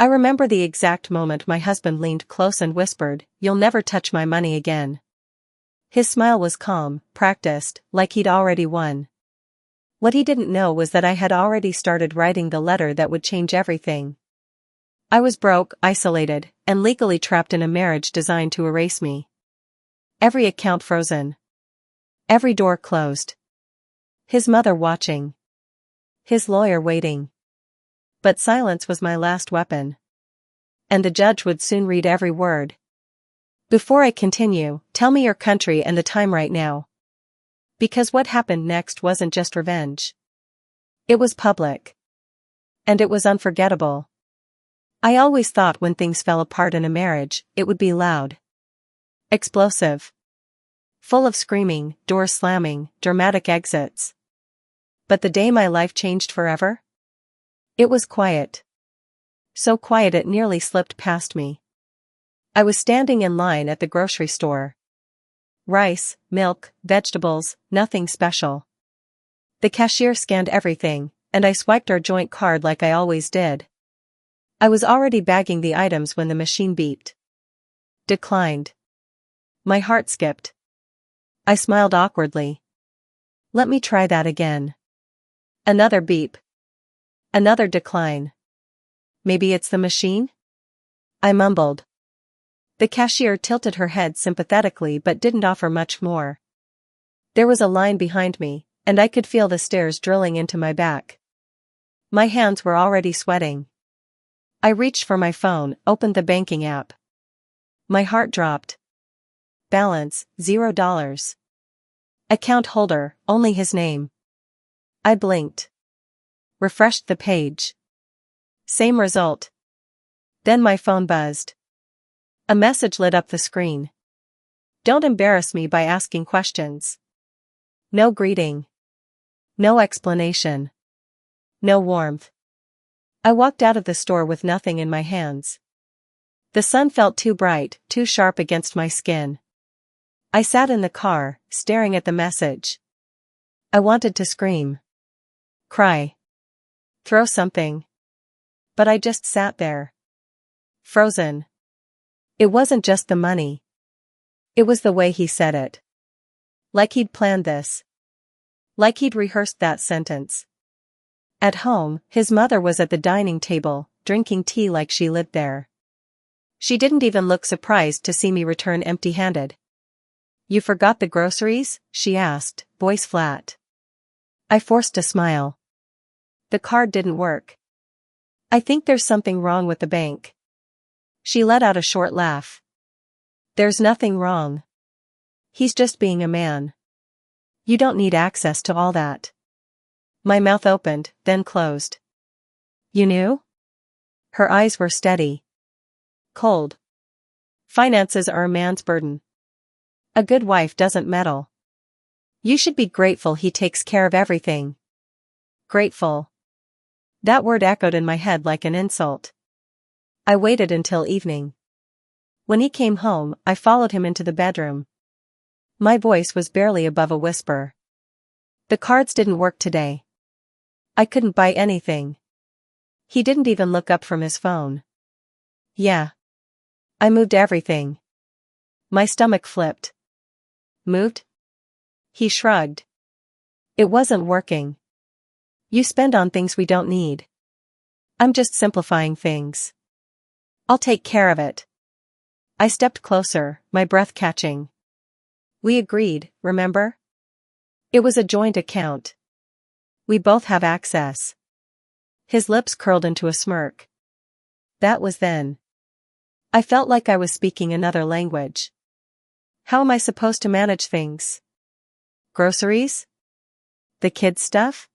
I remember the exact moment my husband leaned close and whispered, "You'll never touch my money again." His smile was calm, practiced, like he'd already won. What he didn't know was that I had already started writing the letter that would change everything. I was broke, isolated, and legally trapped in a marriage designed to erase me. Every account frozen. Every door closed. His mother watching. His lawyer waiting. But silence was my last weapon. And the judge would soon read every word. "Before I continue, tell me your country and the time right now." Because what happened next wasn't just revenge. It was public. And it was unforgettable. I always thought when things fell apart in a marriage, it would be loud. Explosive. Full of screaming, doors slamming, dramatic exits. But the day my life changed forever? It was quiet. So quiet it nearly slipped past me. I was standing in line at the grocery store. Rice, milk, vegetables, nothing special. The cashier scanned everything, and I swiped our joint card like I always did. I was already bagging the items when the machine beeped. Declined. My heart skipped. I smiled awkwardly. Let me try that again. Another beep. Another decline. Maybe it's the machine? I mumbled. The cashier tilted her head sympathetically but didn't offer much more. There was a line behind me, and I could feel the stares drilling into my back. My hands were already sweating. I reached for my phone, opened the banking app. My heart dropped. Balance, $0. Account holder, only his name. I blinked. Refreshed the page. Same result. Then my phone buzzed. A message lit up the screen. Don't embarrass me by asking questions. No greeting. No explanation. No warmth. I walked out of the store with nothing in my hands. The sun felt too bright, too sharp against my skin. I sat in the car, staring at the message. I wanted to scream. Cry. Throw something. But I just sat there. Frozen. It wasn't just the money. It was the way he said it. Like he'd planned this. Like he'd rehearsed that sentence. At home, his mother was at the dining table, drinking tea like she lived there. She didn't even look surprised to see me return empty-handed. "You forgot the groceries?" she asked, voice flat. I forced a smile. The card didn't work. "I think there's something wrong with the bank." She let out a short laugh. "There's nothing wrong. He's just being a man. You don't need access to all that." My mouth opened, then closed. "You knew?" Her eyes were steady. Cold. "Finances are a man's burden. A good wife doesn't meddle. You should be grateful he takes care of everything." Grateful. That word echoed in my head like an insult. I waited until evening. When he came home, I followed him into the bedroom. My voice was barely above a whisper. "The cards didn't work today. I couldn't buy anything." He didn't even look up from his phone. "Yeah. I moved everything." My stomach flipped. "Moved?" He shrugged. "It wasn't working. You spend on things we don't need." "I'm just simplifying things. I'll take care of it." I stepped closer, my breath catching. "We agreed, remember? It was a joint account. We both have access." His lips curled into a smirk. That was then. I felt like I was speaking another language. How am I supposed to manage things? Groceries? The kids' stuff?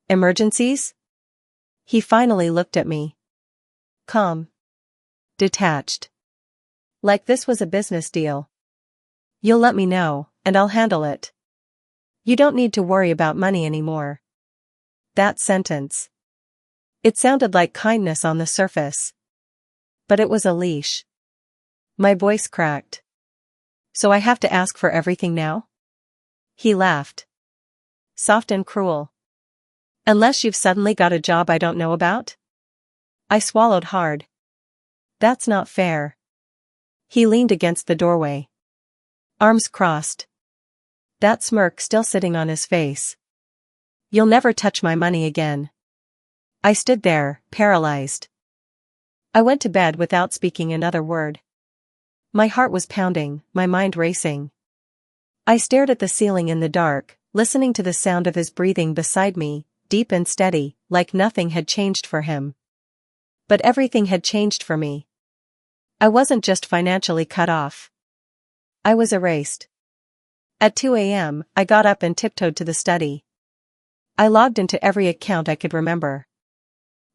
Emergencies? He finally looked at me. Calm. Detached. Like this was a business deal. "You'll let me know, and I'll handle it. You don't need to worry about money anymore." That sentence. It sounded like kindness on the surface. But it was a leash. My voice cracked. "So I have to ask for everything now?" He laughed. Soft and cruel. "Unless you've suddenly got a job I don't know about?" I swallowed hard. That's not fair. He leaned against the doorway. Arms crossed. That smirk still sitting on his face. You'll never touch my money again. I stood there, paralyzed. I went to bed without speaking another word. My heart was pounding, my mind racing. I stared at the ceiling in the dark, listening to the sound of his breathing beside me, deep and steady, like nothing had changed for him. But everything had changed for me. I wasn't just financially cut off. I was erased. At 2 a.m., I got up and tiptoed to the study. I logged into every account I could remember.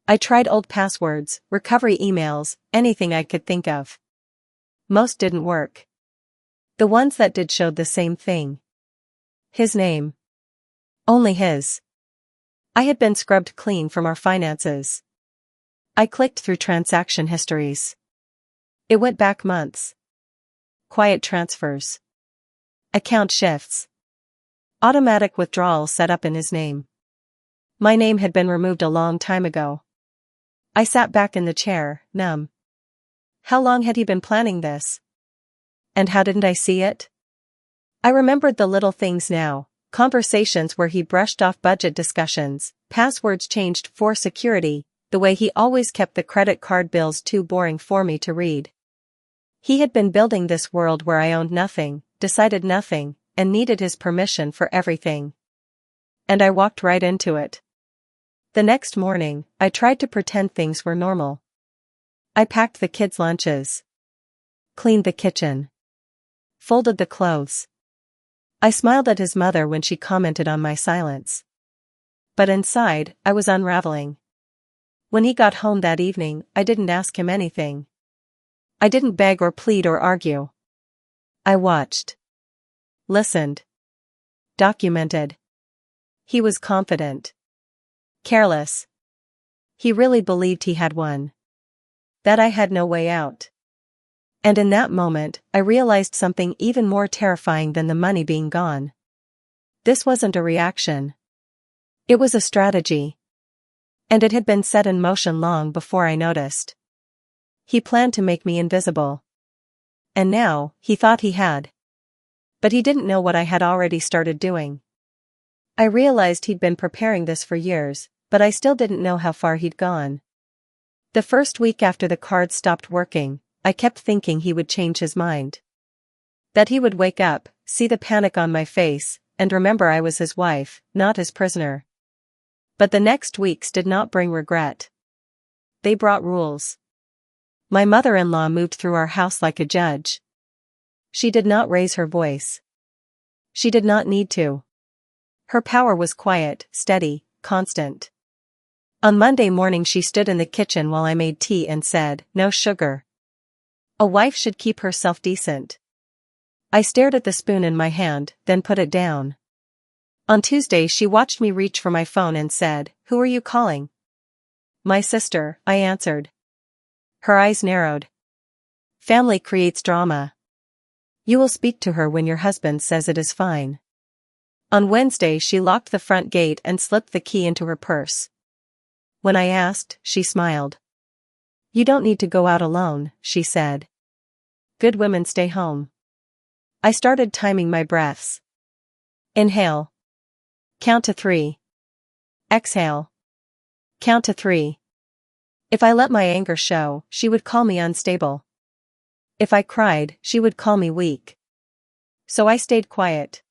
I tried old passwords, recovery emails, anything I could think of. Most didn't work. The ones that did showed the same thing. His name. Only his. I had been scrubbed clean from our finances. I clicked through transaction histories. It went back months. Quiet transfers. Account shifts. Automatic withdrawals set up in his name. My name had been removed a long time ago. I sat back in the chair, numb. How long had he been planning this? And how didn't I see it? I remembered the little things now, conversations where he brushed off budget discussions, passwords changed for security, the way he always kept the credit card bills too boring for me to read. He had been building this world where I owned nothing, decided nothing, and needed his permission for everything. And I walked right into it. The next morning, I tried to pretend things were normal. I packed the kids' lunches. Cleaned the kitchen. Folded the clothes. I smiled at his mother when she commented on my silence. But inside, I was unraveling. When he got home that evening, I didn't ask him anything. I didn't beg or plead or argue. I watched. Listened. Documented. He was confident. Careless. He really believed he had won. That I had no way out. And in that moment, I realized something even more terrifying than the money being gone. This wasn't a reaction. It was a strategy. And it had been set in motion long before I noticed. He planned to make me invisible. And now, he thought he had. But he didn't know what I had already started doing. I realized he'd been preparing this for years, but I still didn't know how far he'd gone. The first week after the cards stopped working, I kept thinking he would change his mind. That he would wake up, see the panic on my face, and remember I was his wife, not his prisoner. But the next weeks did not bring regret. They brought rules. My mother-in-law moved through our house like a judge. She did not raise her voice. She did not need to. Her power was quiet, steady, constant. On Monday morning she stood in the kitchen while I made tea and said, "No sugar. A wife should keep herself decent." I stared at the spoon in my hand, then put it down. On Tuesday she watched me reach for my phone and said, "Who are you calling?" "My sister," I answered. Her eyes narrowed. "Family creates drama. You will speak to her when your husband says it is fine." On Wednesday she locked the front gate and slipped the key into her purse. When I asked, she smiled. "You don't need to go out alone," she said. "Good women stay home." I started timing my breaths. Inhale. Count to 3. Exhale. Count to 3. If I let my anger show, she would call me unstable. If I cried, she would call me weak. So I stayed quiet.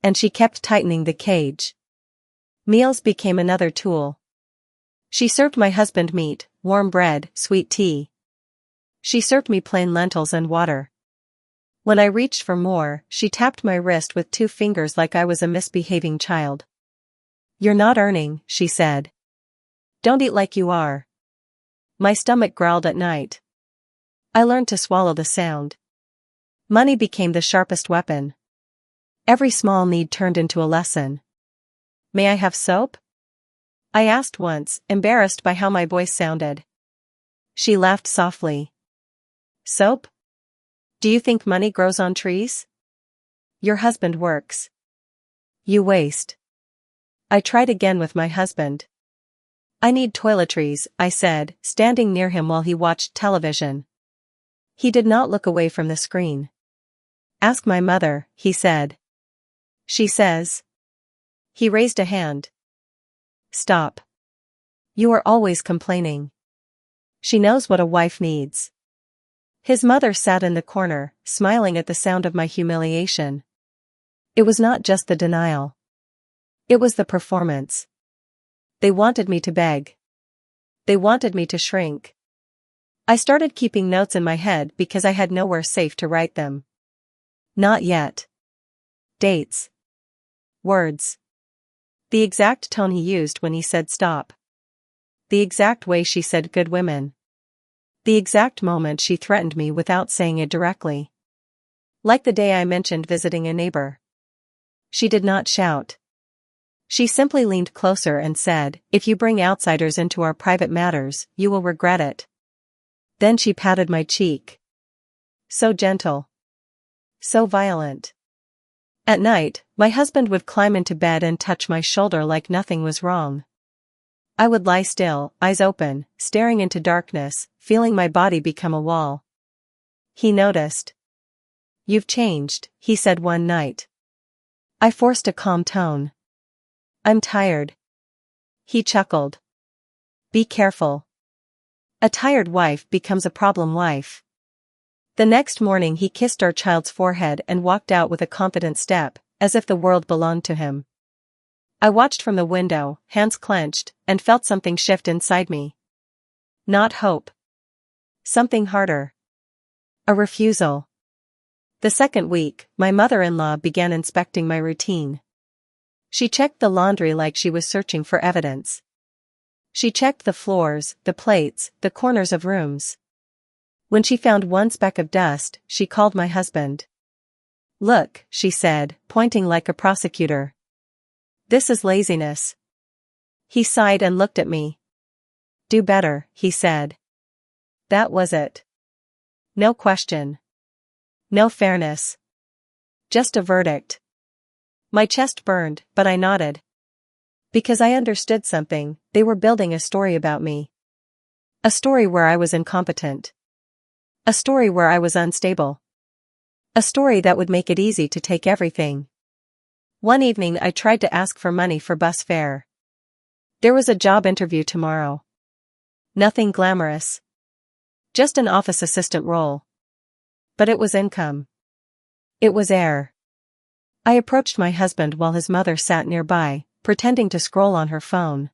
And she kept tightening the cage. Meals became another tool. She served my husband meat, warm bread, sweet tea. She served me plain lentils and water. When I reached for more, she tapped my wrist with 2 fingers like I was a misbehaving child. "You're not earning," she said. "Don't eat like you are." My stomach growled at night. I learned to swallow the sound. Money became the sharpest weapon. Every small need turned into a lesson. "May I have soap?" I asked once, embarrassed by how my voice sounded. She laughed softly. "Soap? Do you think money grows on trees? Your husband works. You waste." I tried again with my husband. I need toiletries, I said, standing near him while he watched television. He did not look away from the screen. Ask my mother, he said. She says. He raised a hand. Stop. You are always complaining. She knows what a wife needs. His mother sat in the corner, smiling at the sound of my humiliation. It was not just the denial. It was the performance. They wanted me to beg. They wanted me to shrink. I started keeping notes in my head because I had nowhere safe to write them. Not yet. Dates. Words. The exact tone he used when he said stop. The exact way she said good women. The exact moment she threatened me without saying it directly. Like the day I mentioned visiting a neighbor. She did not shout. She simply leaned closer and said, if you bring outsiders into our private matters, you will regret it. Then she patted my cheek. So gentle. So violent. At night, my husband would climb into bed and touch my shoulder like nothing was wrong. I would lie still, eyes open, staring into darkness, feeling my body become a wall. He noticed. You've changed, he said one night. I forced a calm tone. I'm tired. He chuckled. Be careful. A tired wife becomes a problem wife. The next morning he kissed our child's forehead and walked out with a confident step, as if the world belonged to him. I watched from the window, hands clenched, and felt something shift inside me. Not hope. Something harder. A refusal. The second week, my mother-in-law began inspecting my routine. She checked the laundry like she was searching for evidence. She checked the floors, the plates, the corners of rooms. When she found one speck of dust, she called my husband. Look, she said, pointing like a prosecutor. This is laziness. He sighed and looked at me. Do better, he said. That was it. No question. No fairness. Just a verdict. My chest burned, but I nodded. Because I understood something, they were building a story about me. A story where I was incompetent. A story where I was unstable. A story that would make it easy to take everything. One evening I tried to ask for money for bus fare. There was a job interview tomorrow. Nothing glamorous. Just an office assistant role. But it was income. It was air. I approached my husband while his mother sat nearby, pretending to scroll on her phone.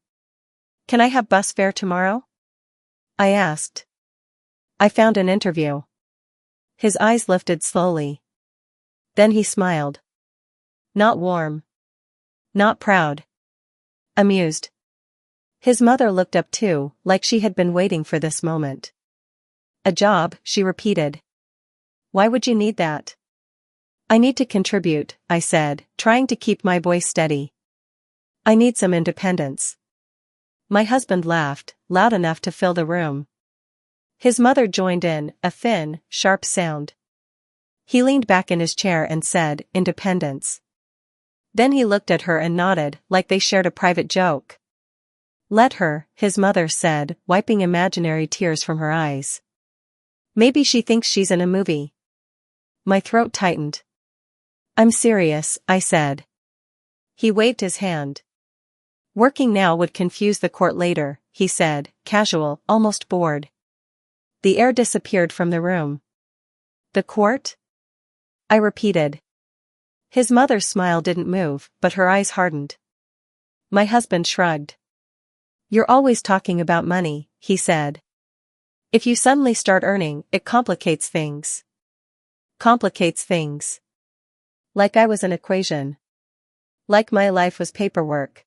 Can I have bus fare tomorrow? I asked. I found an interview. His eyes lifted slowly. Then he smiled. Not warm. Not proud. Amused. His mother looked up too, like she had been waiting for this moment. A job, she repeated. Why would you need that? I need to contribute, I said, trying to keep my voice steady. I need some independence. My husband laughed, loud enough to fill the room. His mother joined in, a thin, sharp sound. He leaned back in his chair and said, independence. Then he looked at her and nodded, like they shared a private joke. Let her, his mother said, wiping imaginary tears from her eyes. Maybe she thinks she's in a movie. My throat tightened. I'm serious, I said. He waved his hand. Working now would confuse the court later, he said, casual, almost bored. The air disappeared from the room. The court? I repeated. His mother's smile didn't move, but her eyes hardened. My husband shrugged. You're always talking about money, he said. If you suddenly start earning, it complicates things. Complicates things. Like I was an equation. Like my life was paperwork.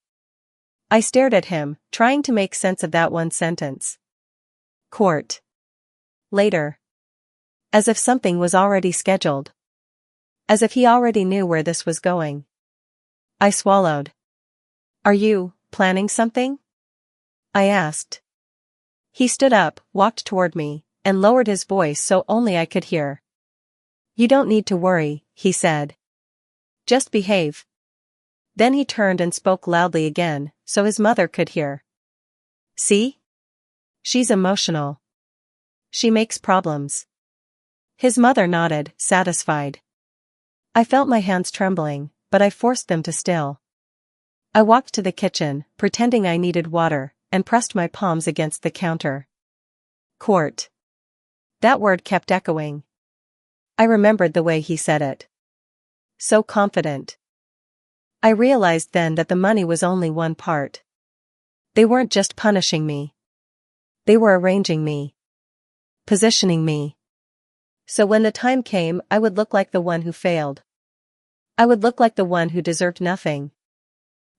I stared at him, trying to make sense of that one sentence. Court. Later. As if something was already scheduled. As if he already knew where this was going. I swallowed. Are you planning something? I asked. He stood up, walked toward me, and lowered his voice so only I could hear. You don't need to worry, he said. Just behave. Then he turned and spoke loudly again, so his mother could hear. See? She's emotional. She makes problems. His mother nodded, satisfied. I felt my hands trembling, but I forced them to still. I walked to the kitchen, pretending I needed water, and pressed my palms against the counter. Court. That word kept echoing. I remembered the way he said it. So confident. I realized then that the money was only one part. They weren't just punishing me. They were arranging me. Positioning me. So when the time came, I would look like the one who failed. I would look like the one who deserved nothing.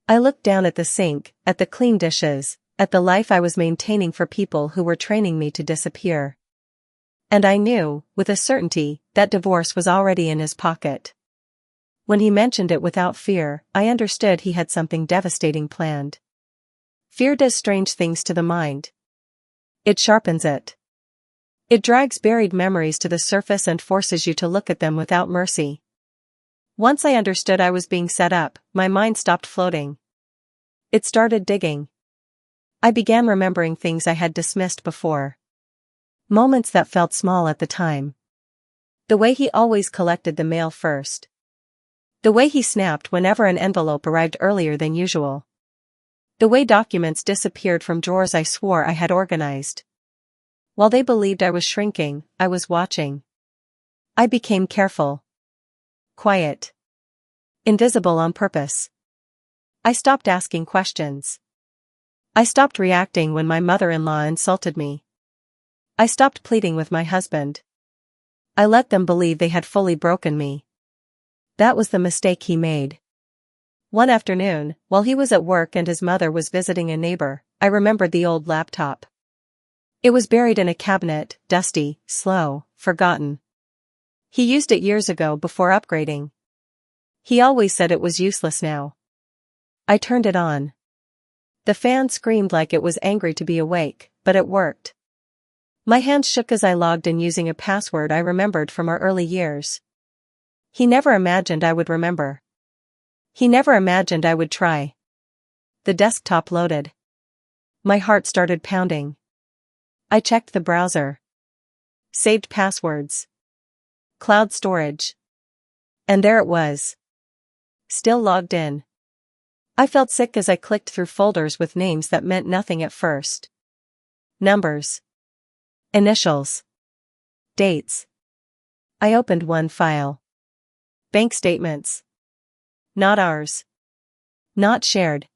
I looked down at the sink, at the clean dishes, at the life I was maintaining for people who were training me to disappear. And I knew, with a certainty, that divorce was already in his pocket. When he mentioned it without fear, I understood he had something devastating planned. Fear does strange things to the mind. It sharpens it. It drags buried memories to the surface and forces you to look at them without mercy. Once I understood I was being set up, my mind stopped floating. It started digging. I began remembering things I had dismissed before. Moments that felt small at the time. The way he always collected the mail first. The way he snapped whenever an envelope arrived earlier than usual. The way documents disappeared from drawers I swore I had organized. While they believed I was shrinking, I was watching. I became careful. Quiet. Invisible on purpose. I stopped asking questions. I stopped reacting when my mother-in-law insulted me. I stopped pleading with my husband. I let them believe they had fully broken me. That was the mistake he made. One afternoon, while he was at work and his mother was visiting a neighbor, I remembered the old laptop. It was buried in a cabinet, dusty, slow, forgotten. He used it years ago before upgrading. He always said it was useless now. I turned it on. The fan screamed like it was angry to be awake, but it worked. My hands shook as I logged in using a password I remembered from our early years. He never imagined I would remember. He never imagined I would try. The desktop loaded. My heart started pounding. I checked the browser. Saved passwords. Cloud storage. And there it was. Still logged in. I felt sick as I clicked through folders with names that meant nothing at first. Numbers. Initials. Dates. I opened one file. Bank statements. Not ours. Not shared.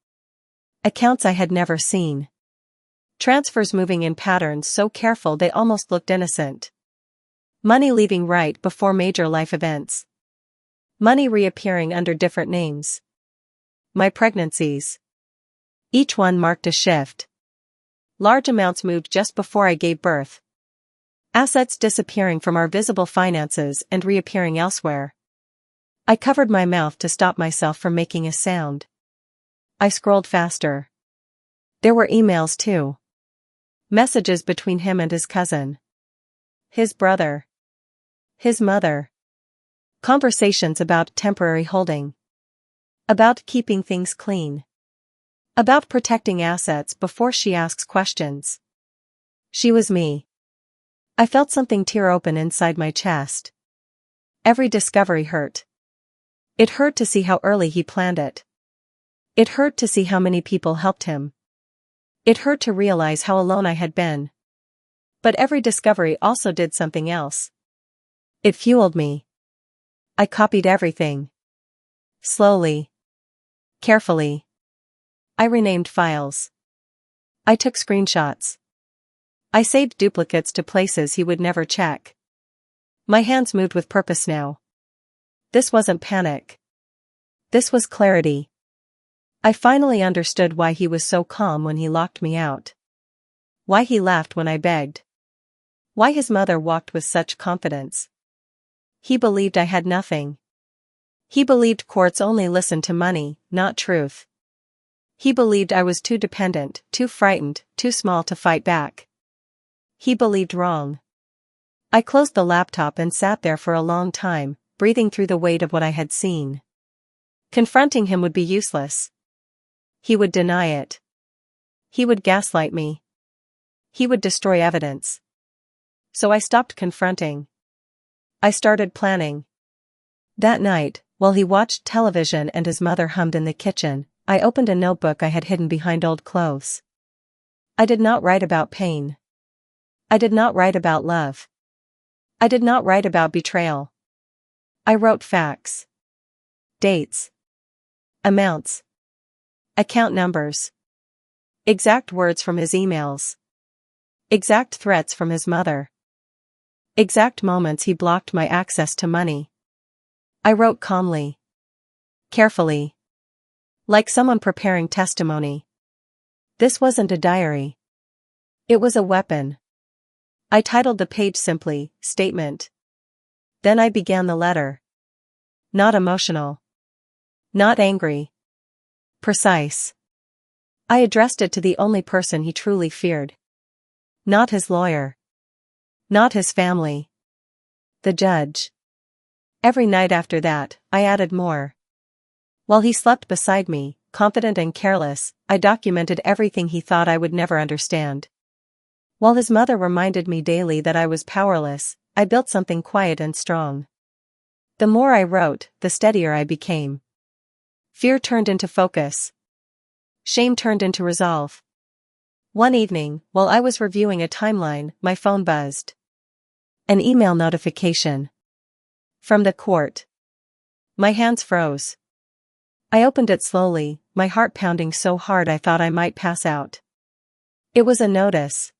Accounts I had never seen. Transfers moving in patterns so careful they almost looked innocent. Money leaving right before major life events. Money reappearing under different names. My pregnancies. Each one marked a shift. Large amounts moved just before I gave birth. Assets disappearing from our visible finances and reappearing elsewhere. I covered my mouth to stop myself from making a sound. I scrolled faster. There were emails too. Messages between him and his cousin. His brother. His mother. Conversations about temporary holding. About keeping things clean. About protecting assets before she asks questions. She was me. I felt something tear open inside my chest. Every discovery hurt. It hurt to see how early he planned it. It hurt to see how many people helped him. It hurt to realize how alone I had been. But every discovery also did something else. It fueled me. I copied everything. Slowly. Carefully. I renamed files. I took screenshots. I saved duplicates to places he would never check. My hands moved with purpose now. This wasn't panic. This was clarity. I finally understood why he was so calm when he locked me out. Why he laughed when I begged. Why his mother walked with such confidence. He believed I had nothing. He believed courts only listened to money, not truth. He believed I was too dependent, too frightened, too small to fight back. He believed wrong. I closed the laptop and sat there for a long time, breathing through the weight of what I had seen. Confronting him would be useless. He would deny it. He would gaslight me. He would destroy evidence. So I stopped confronting. I started planning. That night, while he watched television and his mother hummed in the kitchen, I opened a notebook I had hidden behind old clothes. I did not write about pain. I did not write about love. I did not write about betrayal. I wrote facts. Dates. Amounts. Account numbers. Exact words from his emails. Exact threats from his mother. Exact moments he blocked my access to money. I wrote calmly. Carefully. Like someone preparing testimony. This wasn't a diary. It was a weapon. I titled the page simply, Statement. Then I began the letter. Not emotional. Not angry. Precise. I addressed it to the only person he truly feared. Not his lawyer. Not his family. The judge. Every night after that, I added more. While he slept beside me, confident and careless, I documented everything he thought I would never understand. While his mother reminded me daily that I was powerless, I built something quiet and strong. The more I wrote, the steadier I became. Fear turned into focus. Shame turned into resolve. One evening, while I was reviewing a timeline, my phone buzzed. An email notification. From the court. My hands froze. I opened it slowly, my heart pounding so hard I thought I might pass out. It was a notice.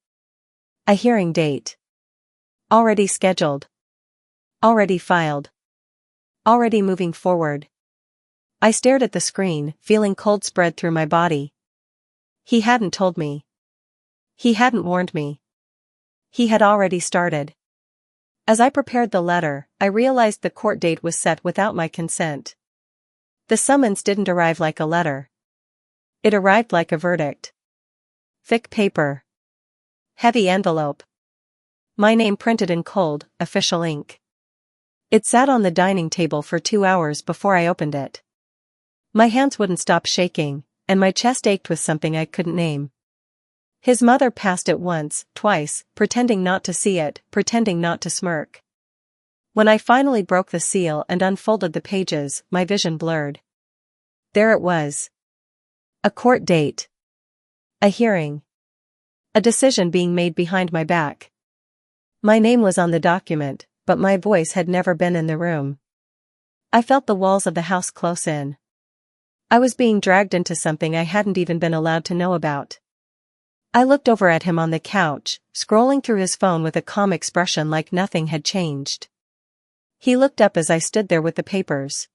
A hearing date. Already scheduled. Already filed. Already moving forward. I stared at the screen, feeling cold spread through my body. He hadn't told me. He hadn't warned me. He had already started. As I prepared the letter, I realized the court date was set without my consent. The summons didn't arrive like a letter. It arrived like a verdict. Thick paper. Heavy envelope. My name printed in cold, official ink. It sat on the dining table for 2 hours before I opened it. My hands wouldn't stop shaking, and my chest ached with something I couldn't name. His mother passed it once, twice, pretending not to see it, pretending not to smirk. When I finally broke the seal and unfolded the pages, my vision blurred. There it was. A court date. A hearing. A decision being made behind my back. My name was on the document, but my voice had never been in the room. I felt the walls of the house close in. I was being dragged into something I hadn't even been allowed to know about. I looked over at him on the couch, scrolling through his phone with a calm expression like nothing had changed. He looked up as I stood there with the papers.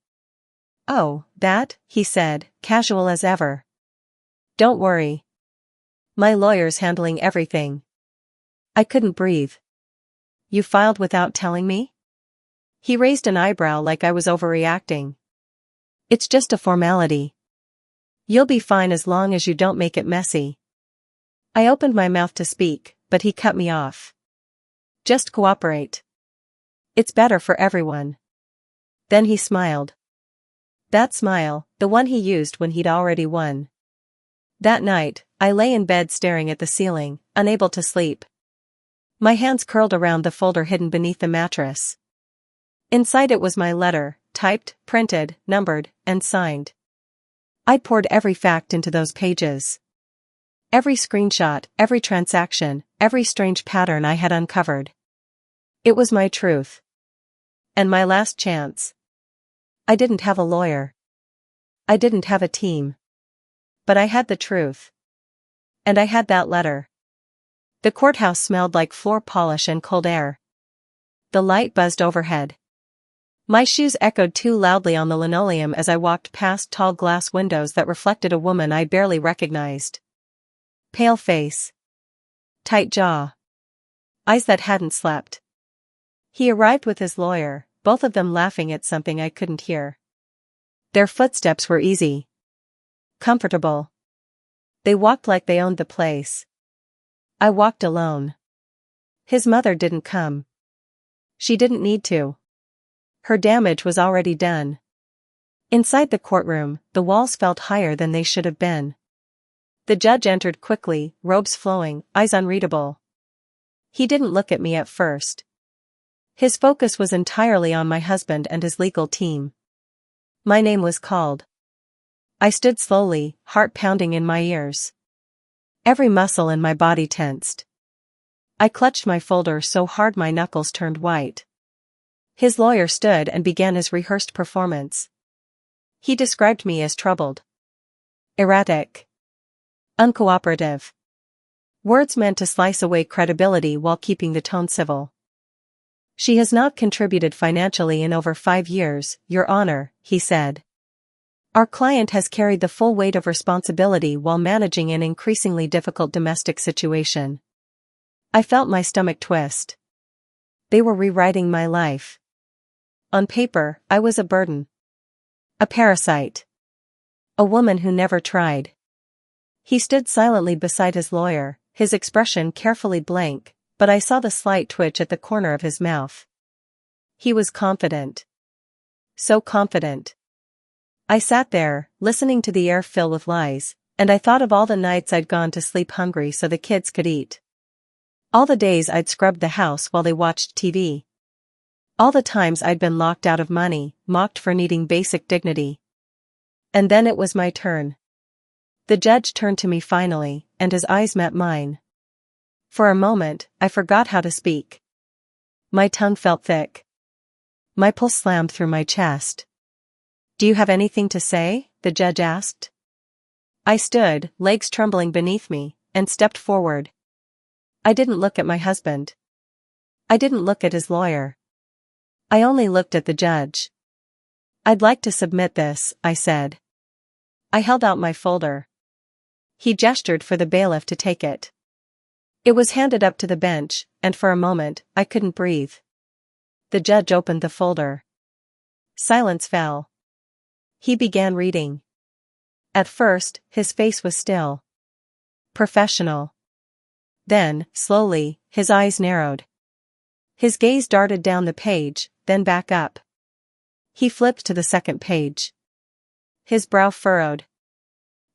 "Oh, that," he said, casual as ever. "Don't worry. My lawyer's handling everything." I couldn't breathe. "You filed without telling me?" He raised an eyebrow like I was overreacting. "It's just a formality. You'll be fine as long as you don't make it messy." I opened my mouth to speak, but he cut me off. "Just cooperate. It's better for everyone." Then he smiled. That smile, the one he used when he'd already won. That night, I lay in bed staring at the ceiling, unable to sleep. My hands curled around the folder hidden beneath the mattress. Inside it was my letter, typed, printed, numbered, and signed. I'd poured every fact into those pages. Every screenshot, every transaction, every strange pattern I had uncovered. It was my truth. And my last chance. I didn't have a lawyer. I didn't have a team. But I had the truth. And I had that letter. The courthouse smelled like floor polish and cold air. The light buzzed overhead. My shoes echoed too loudly on the linoleum as I walked past tall glass windows that reflected a woman I barely recognized. Pale face. Tight jaw. Eyes that hadn't slept. He arrived with his lawyer, both of them laughing at something I couldn't hear. Their footsteps were easy. Comfortable. They walked like they owned the place. I walked alone. His mother didn't come. She didn't need to. Her damage was already done. Inside the courtroom, the walls felt higher than they should have been. The judge entered quickly, robes flowing, eyes unreadable. He didn't look at me at first. His focus was entirely on my husband and his legal team. My name was called. I stood slowly, heart pounding in my ears. Every muscle in my body tensed. I clutched my folder so hard my knuckles turned white. His lawyer stood and began his rehearsed performance. He described me as troubled, erratic, uncooperative. Words meant to slice away credibility while keeping the tone civil. She has not contributed financially in over 5 years, Your Honor, he said. Our client has carried the full weight of responsibility while managing an increasingly difficult domestic situation. I felt my stomach twist. They were rewriting my life. On paper, I was a burden. A parasite. A woman who never tried. He stood silently beside his lawyer, his expression carefully blank, but I saw the slight twitch at the corner of his mouth. He was confident. So confident. I sat there, listening to the air fill with lies, and I thought of all the nights I'd gone to sleep hungry so the kids could eat. All the days I'd scrubbed the house while they watched TV. All the times I'd been locked out of money, mocked for needing basic dignity. And then it was my turn. The judge turned to me finally, and his eyes met mine. For a moment, I forgot how to speak. My tongue felt thick. My pulse slammed through my chest. Do you have anything to say? The judge asked. I stood, legs trembling beneath me, and stepped forward. I didn't look at my husband. I didn't look at his lawyer. I only looked at the judge. I'd like to submit this, I said. I held out my folder. He gestured for the bailiff to take it. It was handed up to the bench, and for a moment, I couldn't breathe. The judge opened the folder. Silence fell. He began reading. At first, his face was still. Professional. Then, slowly, his eyes narrowed. His gaze darted down the page, then back up. He flipped to the second page. His brow furrowed.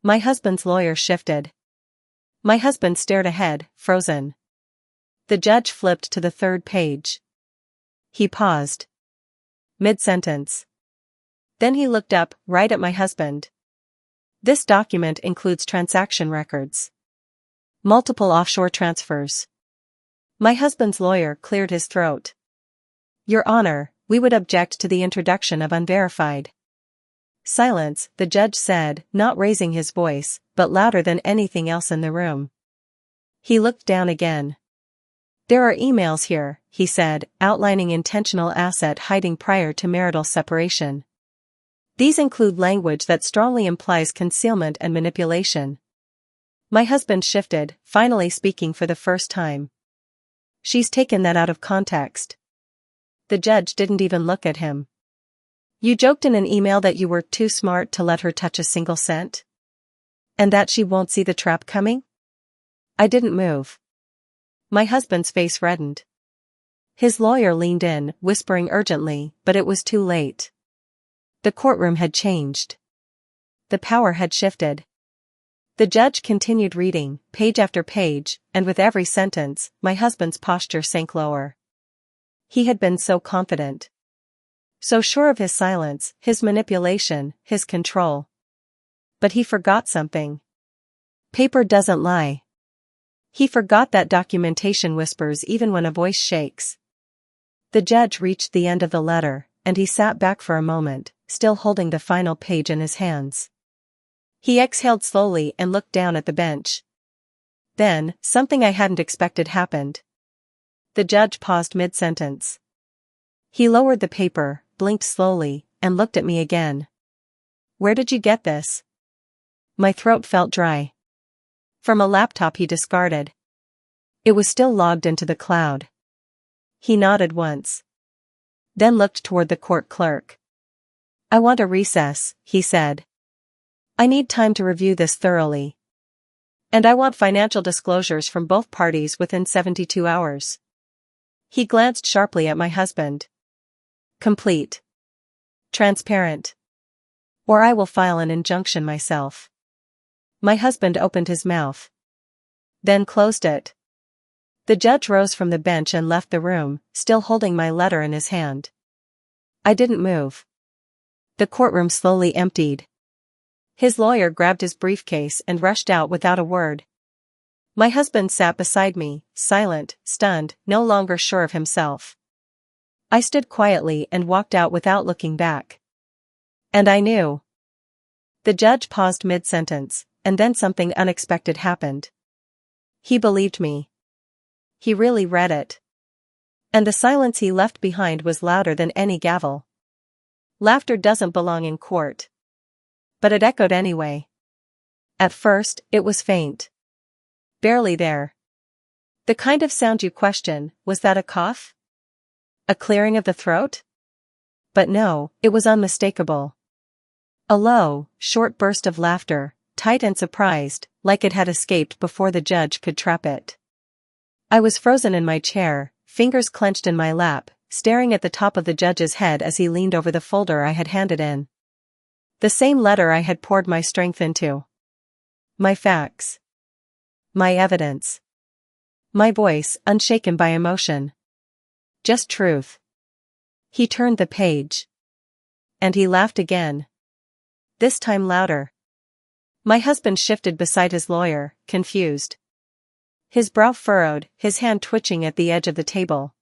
My husband's lawyer shifted. My husband stared ahead, frozen. The judge flipped to the third page. He paused. Mid-sentence. Then he looked up, right at my husband. This document includes transaction records. Multiple offshore transfers. My husband's lawyer cleared his throat. Your Honor, we would object to the introduction of unverified. Silence, the judge said, not raising his voice, but louder than anything else in the room. He looked down again. There are emails here, he said, outlining intentional asset hiding prior to marital separation. These include language that strongly implies concealment and manipulation. My husband shifted, finally speaking for the first time. She's taken that out of context. The judge didn't even look at him. You joked in an email that you were too smart to let her touch a single cent? And that she won't see the trap coming? I didn't move. My husband's face reddened. His lawyer leaned in, whispering urgently, but it was too late. The courtroom had changed. The power had shifted. The judge continued reading, page after page, and with every sentence, my husband's posture sank lower. He had been so confident. So sure of his silence, his manipulation, his control. But he forgot something. Paper doesn't lie. He forgot that documentation whispers even when a voice shakes. The judge reached the end of the letter, and he sat back for a moment, still holding the final page in his hands. He exhaled slowly and looked down at the bench. Then, something I hadn't expected happened. The judge paused mid-sentence. He lowered the paper, blinked slowly, and looked at me again. Where did you get this? My throat felt dry. From a laptop he discarded. It was still logged into the cloud. He nodded once. Then looked toward the court clerk. I want a recess, he said. I need time to review this thoroughly. And I want financial disclosures from both parties within 72 hours. He glanced sharply at my husband. Complete. Transparent. Or I will file an injunction myself. My husband opened his mouth. Then closed it. The judge rose from the bench and left the room, still holding my letter in his hand. I didn't move. The courtroom slowly emptied. His lawyer grabbed his briefcase and rushed out without a word. My husband sat beside me, silent, stunned, no longer sure of himself. I stood quietly and walked out without looking back. And I knew. The judge paused mid-sentence, and then something unexpected happened. He believed me. He really read it. And the silence he left behind was louder than any gavel. Laughter doesn't belong in court. But it echoed anyway. At first, it was faint. Barely there. The kind of sound you question, was that a cough? A clearing of the throat? But no, it was unmistakable. A low, short burst of laughter, tight and surprised, like it had escaped before the judge could trap it. I was frozen in my chair, fingers clenched in my lap, staring at the top of the judge's head as he leaned over the folder I had handed in. The same letter I had poured my strength into. My facts. My evidence. My voice, unshaken by emotion. Just truth. He turned the page. And he laughed again. This time louder. My husband shifted beside his lawyer, confused. His brow furrowed, his hand twitching at the edge of the table.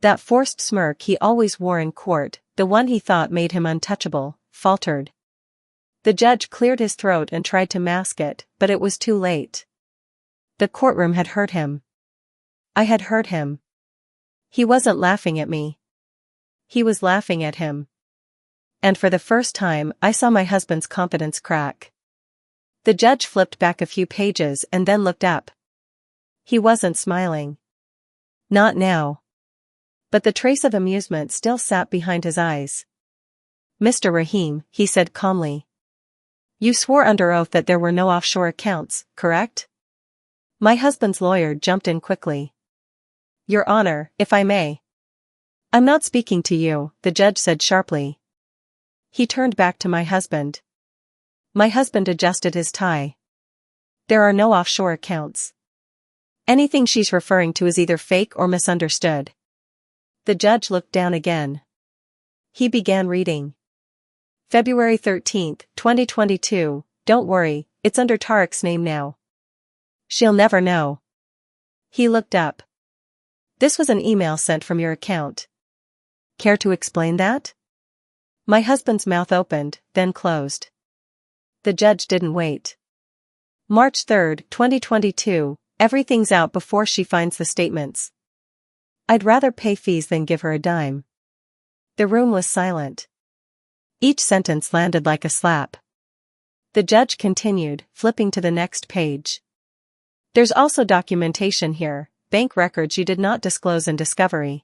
That forced smirk he always wore in court, the one he thought made him untouchable, faltered. The judge cleared his throat and tried to mask it, but it was too late. The courtroom had heard him. I had heard him. He wasn't laughing at me. He was laughing at him. And for the first time, I saw my husband's confidence crack. The judge flipped back a few pages and then looked up. He wasn't smiling. Not now. But the trace of amusement still sat behind his eyes. Mr. Rahim, he said calmly. You swore under oath that there were no offshore accounts, correct? My husband's lawyer jumped in quickly. Your Honor, if I may. I'm not speaking to you, the judge said sharply. He turned back to my husband. My husband adjusted his tie. There are no offshore accounts. Anything she's referring to is either fake or misunderstood. The judge looked down again. He began reading. February 13th, 2022, don't worry, it's under Tariq's name now. She'll never know. He looked up. This was an email sent from your account. Care to explain that? My husband's mouth opened, then closed. The judge didn't wait. March 3rd, 2022, everything's out before she finds the statements. I'd rather pay fees than give her a dime. The room was silent. Each sentence landed like a slap. The judge continued, flipping to the next page. There's also documentation here, bank records you did not disclose in discovery.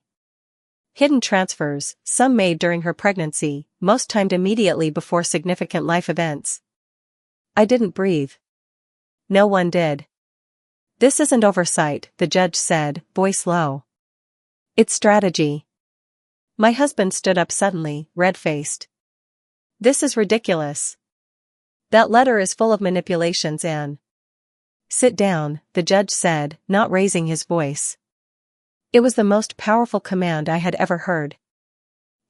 Hidden transfers, some made during her pregnancy, most timed immediately before significant life events. I didn't breathe. No one did. This isn't oversight, the judge said, voice low. It's strategy. My husband stood up suddenly, red-faced. This is ridiculous. That letter is full of manipulations and... Sit down, the judge said, not raising his voice. It was the most powerful command I had ever heard.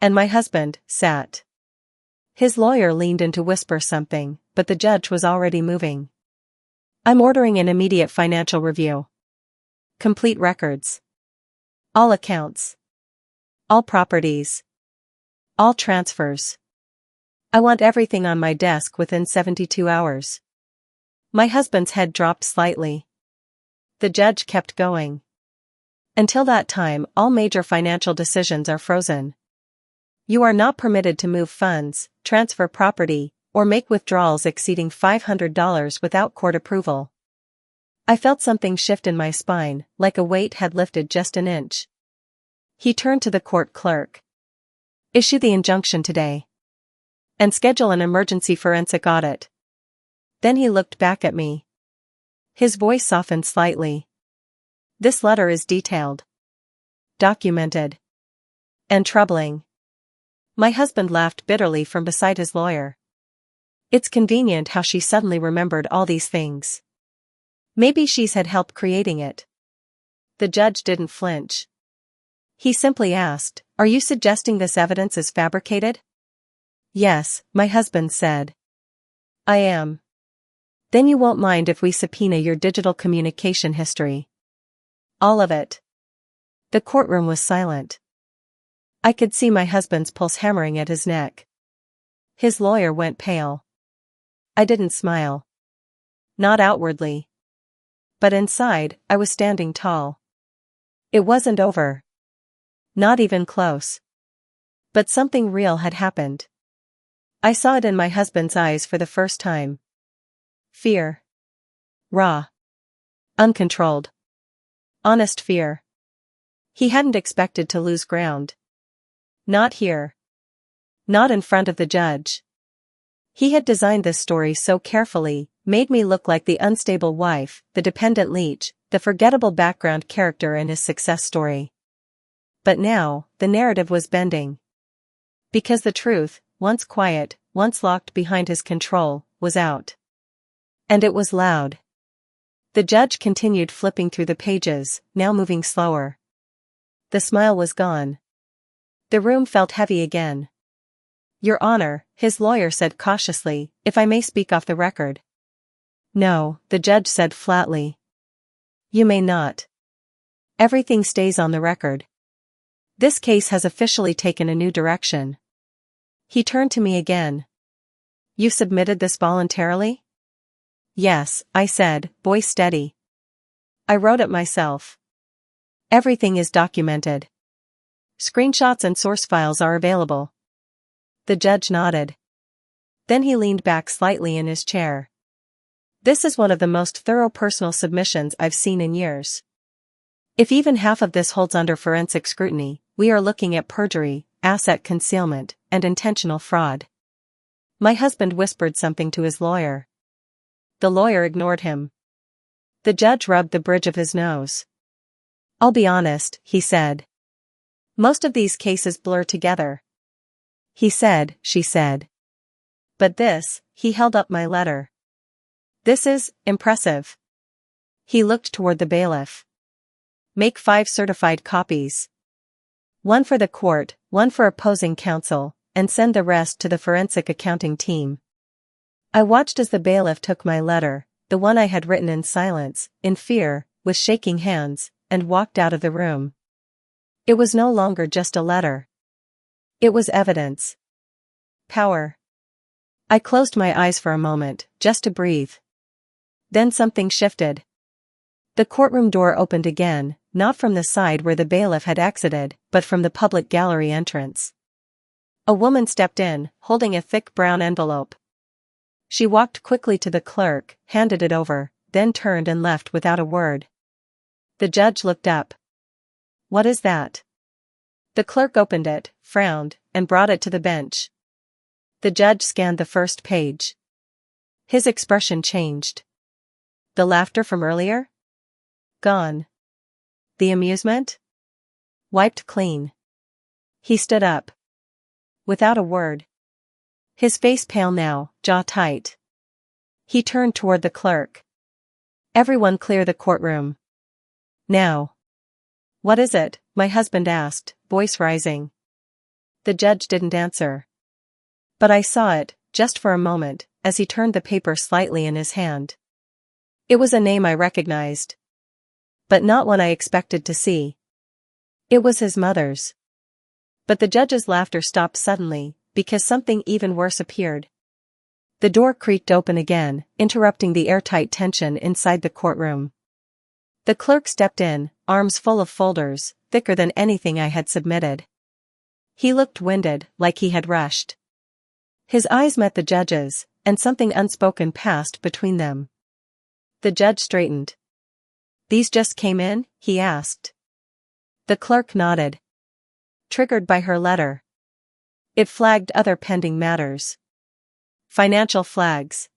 And my husband sat. His lawyer leaned in to whisper something, but the judge was already moving. I'm ordering an immediate financial review. Complete records. All accounts. All properties. All transfers. I want everything on my desk within 72 hours. My husband's head dropped slightly. The judge kept going. Until that time, all major financial decisions are frozen. You are not permitted to move funds, transfer property, or make withdrawals exceeding $500 without court approval. I felt something shift in my spine, like a weight had lifted just an inch. He turned to the court clerk. Issue the injunction today. And schedule an emergency forensic audit. Then he looked back at me. His voice softened slightly. This letter is detailed. Documented. And troubling. My husband laughed bitterly from beside his lawyer. It's convenient how she suddenly remembered all these things. Maybe she's had help creating it. The judge didn't flinch. He simply asked, "Are you suggesting this evidence is fabricated?" "Yes," my husband said. "I am." "Then you won't mind if we subpoena your digital communication history?" "All of it." The courtroom was silent. I could see my husband's pulse hammering at his neck. His lawyer went pale. I didn't smile. Not outwardly. But inside, I was standing tall. It wasn't over. Not even close. But something real had happened. I saw it in my husband's eyes for the first time. Fear. Raw. Uncontrolled. Honest fear. He hadn't expected to lose ground. Not here. Not in front of the judge. He had designed this story so carefully, made me look like the unstable wife, the dependent leech, the forgettable background character in his success story. But now, the narrative was bending. Because the truth, once quiet, once locked behind his control, was out. And it was loud. The judge continued flipping through the pages, now moving slower. The smile was gone. The room felt heavy again. "Your Honor," his lawyer said cautiously, "if I may speak off the record." "No," the judge said flatly. "You may not. Everything stays on the record. This case has officially taken a new direction." He turned to me again. "You submitted this voluntarily?" "Yes," I said, voice steady. "I wrote it myself. Everything is documented. Screenshots and source files are available." The judge nodded. Then he leaned back slightly in his chair. "This is one of the most thorough personal submissions I've seen in years. If even half of this holds under forensic scrutiny, we are looking at perjury, asset concealment, and intentional fraud." My husband whispered something to his lawyer. The lawyer ignored him. The judge rubbed the bridge of his nose. "I'll be honest," he said. "Most of these cases blur together." "He said," she said. "But this," he held up my letter. "This is impressive." He looked toward the bailiff. "Make 5 certified copies. One for the court, one for opposing counsel, and send the rest to the forensic accounting team." I watched as the bailiff took my letter, the one I had written in silence, in fear, with shaking hands, and walked out of the room. It was no longer just a letter. It was evidence. Power. I closed my eyes for a moment, just to breathe. Then something shifted. The courtroom door opened again, not from the side where the bailiff had exited, but from the public gallery entrance. A woman stepped in, holding a thick brown envelope. She walked quickly to the clerk, handed it over, then turned and left without a word. The judge looked up. "What is that?" The clerk opened it, frowned, and brought it to the bench. The judge scanned the first page. His expression changed. The laughter from earlier? Gone. The amusement? Wiped clean. He stood up. Without a word. His face pale now, jaw tight. He turned toward the clerk. "Everyone clear the courtroom. Now." "What is it?" my husband asked, voice rising. The judge didn't answer. But I saw it, just for a moment, as he turned the paper slightly in his hand. It was a name I recognized. But not one I expected to see. It was his mother's. But the judge's laughter stopped suddenly, because something even worse appeared. The door creaked open again, interrupting the airtight tension inside the courtroom. The clerk stepped in, arms full of folders, thicker than anything I had submitted. He looked winded, like he had rushed. His eyes met the judge's, and something unspoken passed between them. The judge straightened. "These just came in?" he asked. The clerk nodded. Triggered by her letter. It flagged other pending matters. Financial flags.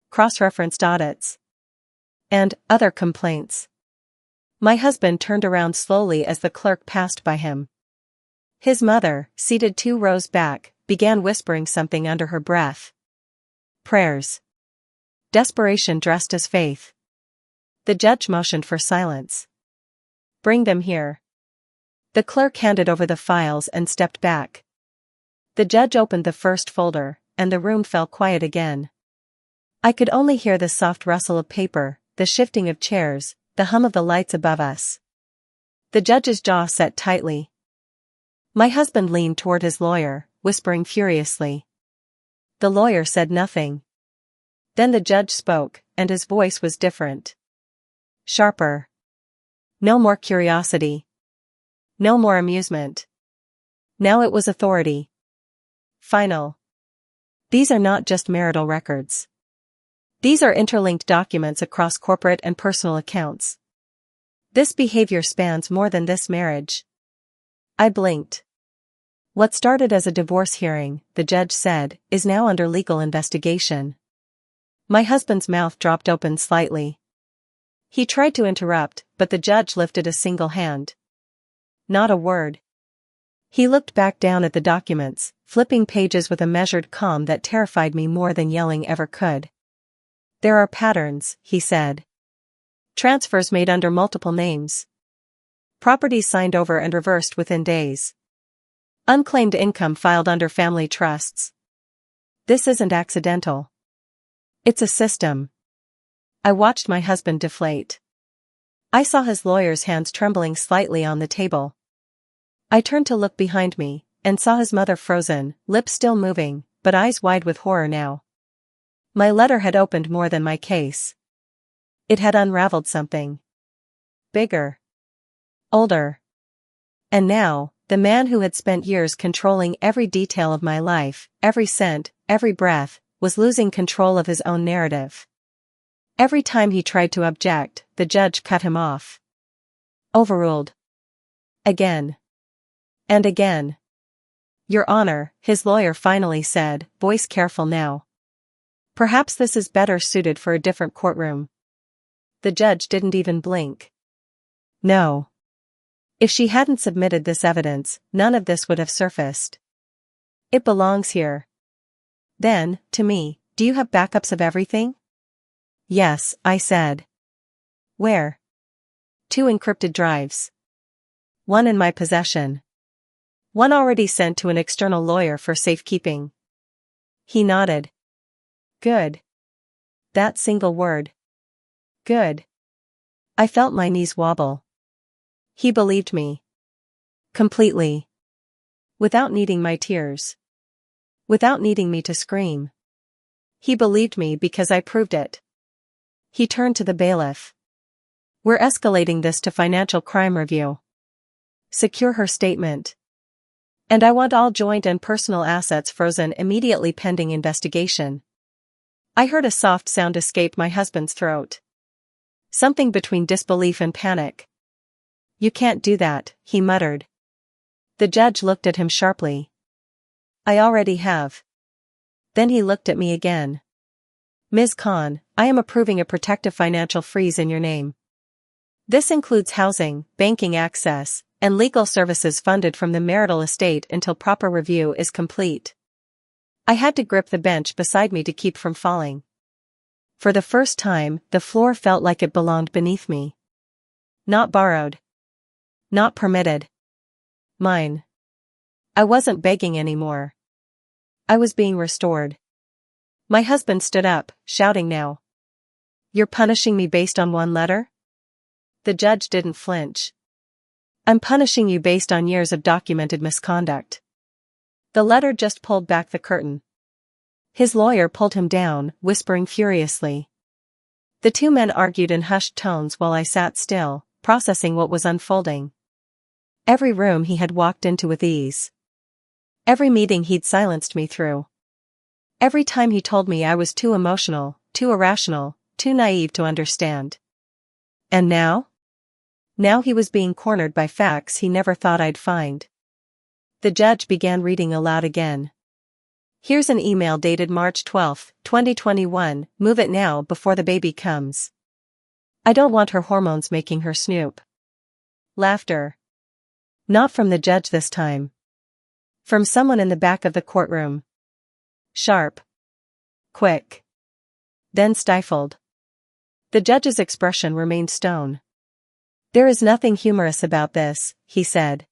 Cross-referenced audits. And other complaints. My husband turned around slowly as the clerk passed by him. His mother, seated 2 rows back, began whispering something under her breath. Prayers. Desperation dressed as faith. The judge motioned for silence. Bring them here. The clerk handed over the files and stepped back. The judge opened the first folder, and the room fell quiet again. I could only hear the soft rustle of paper, the shifting of chairs, the hum of the lights above us. The judge's jaw set tightly. My husband leaned toward his lawyer, whispering furiously. The lawyer said nothing. Then the judge spoke, and his voice was different. Sharper. No more curiosity. No more amusement. Now it was authority. Final. These are not just marital records. These are interlinked documents across corporate and personal accounts. This behavior spans more than this marriage. I blinked. What started as a divorce hearing, the judge said, is now under legal investigation. My husband's mouth dropped open slightly. He tried to interrupt, but the judge lifted a single hand. Not a word. He looked back down at the documents, flipping pages with a measured calm that terrified me more than yelling ever could. There are patterns, he said. Transfers made under multiple names. Properties signed over and reversed within days. Unclaimed income filed under family trusts. This isn't accidental. It's a system. I watched my husband deflate. I saw his lawyer's hands trembling slightly on the table. I turned to look behind me, and saw his mother frozen, lips still moving, but eyes wide with horror now. My letter had opened more than my case. It had unraveled something. Bigger. Older. And now, the man who had spent years controlling every detail of my life, every cent, every breath, was losing control of his own narrative. Every time he tried to object, the judge cut him off. Overruled. Again. And again. Your Honor, his lawyer finally said, voice careful now. Perhaps this is better suited for a different courtroom. The judge didn't even blink. No. If she hadn't submitted this evidence, none of this would have surfaced. It belongs here. Then, to me, do you have backups of everything? Yes, I said. Where? 2 encrypted drives. 1 in my possession. 1 already sent to an external lawyer for safekeeping. He nodded. Good. That single word. Good. I felt my knees wobble. He believed me. Completely. Without needing my tears. Without needing me to scream. He believed me because I proved it. He turned to the bailiff. We're escalating this to Financial Crime Review. Secure her statement. And I want all joint and personal assets frozen immediately pending investigation. I heard a soft sound escape my husband's throat. Something between disbelief and panic. You can't do that, he muttered. The judge looked at him sharply. I already have. Then he looked at me again. Ms. Khan, I am approving a protective financial freeze in your name. This includes housing, banking access, and legal services funded from the marital estate until proper review is complete. I had to grip the bench beside me to keep from falling. For the first time, the floor felt like it belonged beneath me. Not borrowed. Not permitted. Mine. I wasn't begging anymore. I was being restored. My husband stood up, shouting now. You're punishing me based on 1 letter? The judge didn't flinch. I'm punishing you based on years of documented misconduct. The letter just pulled back the curtain. His lawyer pulled him down, whispering furiously. The 2 men argued in hushed tones while I sat still, processing what was unfolding. Every room he had walked into with ease. Every meeting he'd silenced me through. Every time he told me I was too emotional, too irrational, too naive to understand. And now? Now he was being cornered by facts he never thought I'd find. The judge began reading aloud again. Here's an email dated March 12, 2021, move it now before the baby comes. I don't want her hormones making her snoop. Laughter. Not from the judge this time. From someone in the back of the courtroom. Sharp. Quick. then stifled. The judge's expression remained stone. "There is nothing humorous about this," he said.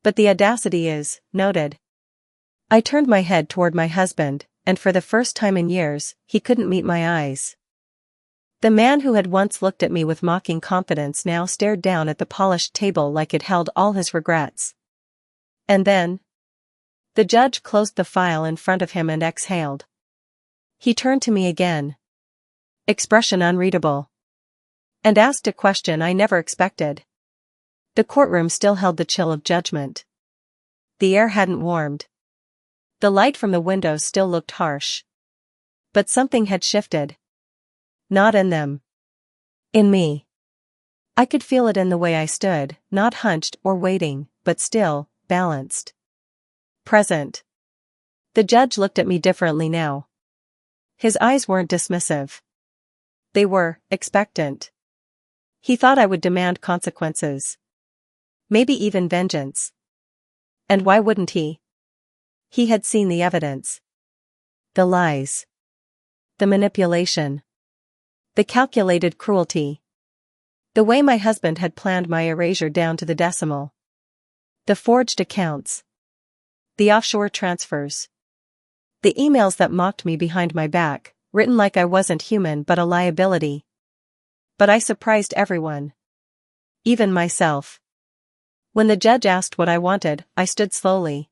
"But the audacity is noted." I turned my head toward my husband, and for the first time in years, he couldn't meet my eyes. The man who had once looked at me with mocking confidence now stared down at the polished table like it held all his regrets. And then, the judge closed the file in front of him and exhaled. He turned to me again. Expression unreadable. And asked a question I never expected. The courtroom still held the chill of judgment. The air hadn't warmed. The light from the windows still looked harsh. But something had shifted. Not in them. In me. I could feel it in the way I stood, not hunched or waiting, but still, balanced. Present. The judge looked at me differently now. His eyes weren't dismissive. They were expectant. He thought I would demand consequences. Maybe even vengeance. And why wouldn't he? He had seen the evidence. The lies. The manipulation. The calculated cruelty. The way my husband had planned my erasure down to the decimal. The forged accounts. The offshore transfers. The emails that mocked me behind my back, written like I wasn't human but a liability. But I surprised everyone. Even myself. When the judge asked what I wanted, I stood slowly.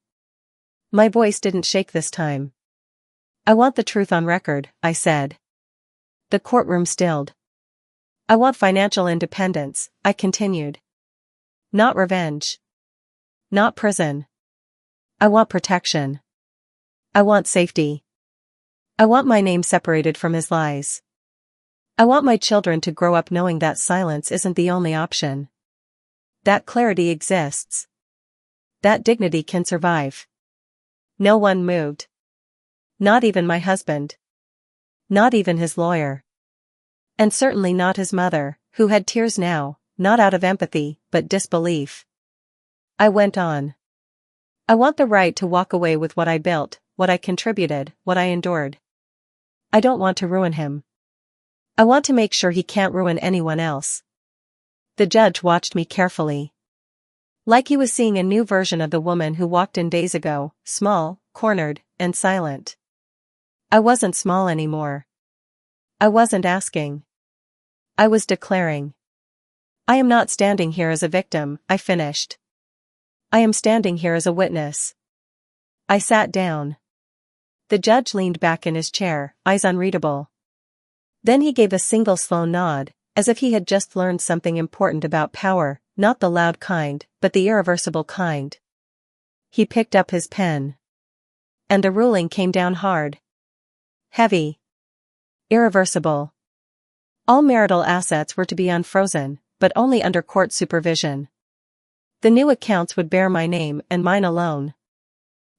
My voice didn't shake this time. "I want the truth on record," I said. The courtroom stilled. "I want financial independence," I continued. "Not revenge. Not prison. I want protection. I want safety. I want my name separated from his lies. I want my children to grow up knowing that silence isn't the only option. That clarity exists. That dignity can survive." No one moved. Not even my husband. Not even his lawyer. And certainly not his mother, who had tears now, not out of empathy, but disbelief. I went on. "I want the right to walk away with what I built, what I contributed, what I endured. I don't want to ruin him. I want to make sure he can't ruin anyone else." The judge watched me carefully. Like he was seeing a new version of the woman who walked in days ago, small, cornered, and silent. I wasn't small anymore. I wasn't asking. I was declaring. "I am not standing here as a victim," I finished. "I am standing here as a witness." I sat down. The judge leaned back in his chair, eyes unreadable. Then he gave a single slow nod, as if he had just learned something important about power, not the loud kind, but the irreversible kind. He picked up his pen. And the ruling came down hard. Heavy. Irreversible. All marital assets were to be unfrozen, but only under court supervision. The new accounts would bear my name and mine alone.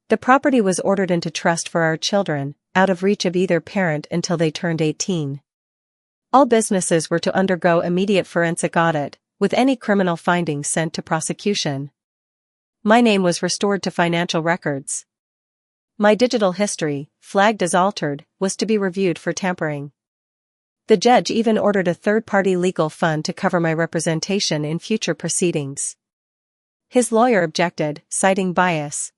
The property was ordered into trust for our children, out of reach of either parent until they turned 18. All businesses were to undergo immediate forensic audit, with any criminal findings sent to prosecution. My name was restored to financial records. My digital history, flagged as altered, was to be reviewed for tampering. The judge even ordered a third-party legal fund to cover my representation in future proceedings. His lawyer objected, citing bias.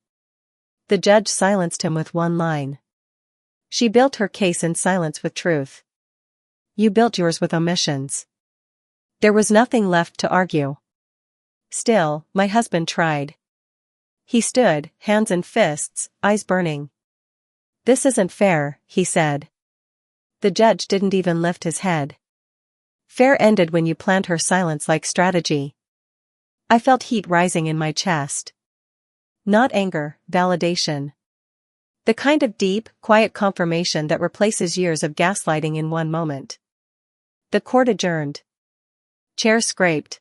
The judge silenced him with one line. "She built her case in silence with truth. You built yours with omissions." There was nothing left to argue. Still, my husband tried. He stood, hands in fists, eyes burning. "This isn't fair," he said. The judge didn't even lift his head. Fair ended when you planned her silence like strategy. I felt heat rising in my chest. Not anger, validation. The kind of deep, quiet confirmation that replaces years of gaslighting in one moment. The court adjourned. Chairs scraped.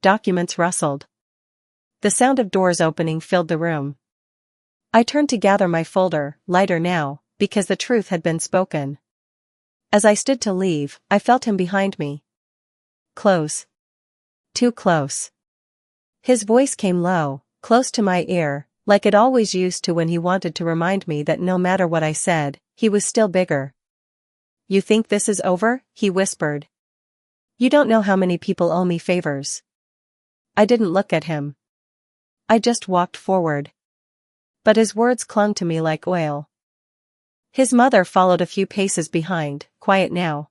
Documents rustled. The sound of doors opening filled the room. I turned to gather my folder, lighter now, because the truth had been spoken. As I stood to leave, I felt him behind me. Close. Too close. His voice came low, close to my ear, like it always used to when he wanted to remind me that no matter what I said, he was still bigger. "You think this is over?" he whispered. "You don't know how many people owe me favors." I didn't look at him. I just walked forward. But his words clung to me like oil. His mother followed a few paces behind, quiet now.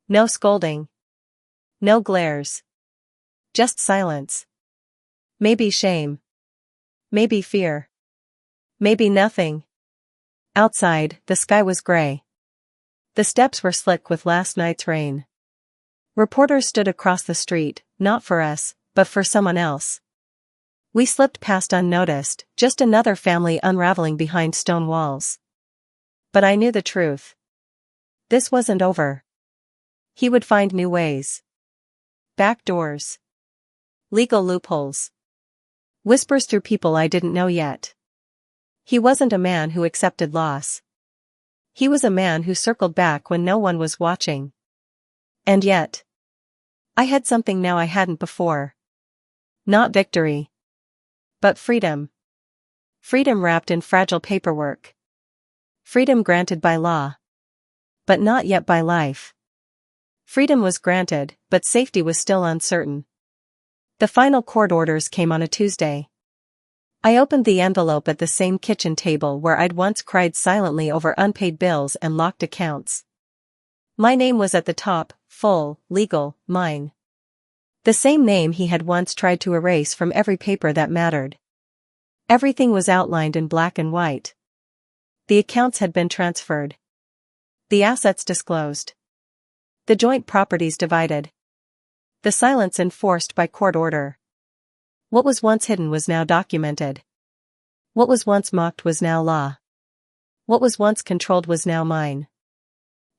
No scolding. No glares. Just silence. Maybe shame. Maybe fear. Maybe nothing. Outside, the sky was gray. The steps were slick with last night's rain. Reporters stood across the street, not for us, but for someone else. We slipped past unnoticed, just another family unraveling behind stone walls. But I knew the truth. This wasn't over. He would find new ways. Back doors. Legal loopholes. Whispers through people I didn't know yet. He wasn't a man who accepted loss. He was a man who circled back when no one was watching. And yet, I had something now I hadn't before. Not victory. But freedom. Freedom wrapped in fragile paperwork. Freedom granted by law. But not yet by life. Freedom was granted, but safety was still uncertain. The final court orders came on a Tuesday. I opened the envelope at the same kitchen table where I'd once cried silently over unpaid bills and locked accounts. My name was at the top, full, legal, mine. The same name he had once tried to erase from every paper that mattered. Everything was outlined in black and white. The accounts had been transferred. The assets disclosed. The joint properties divided. The silence enforced by court order. What was once hidden was now documented. What was once mocked was now law. What was once controlled was now mine.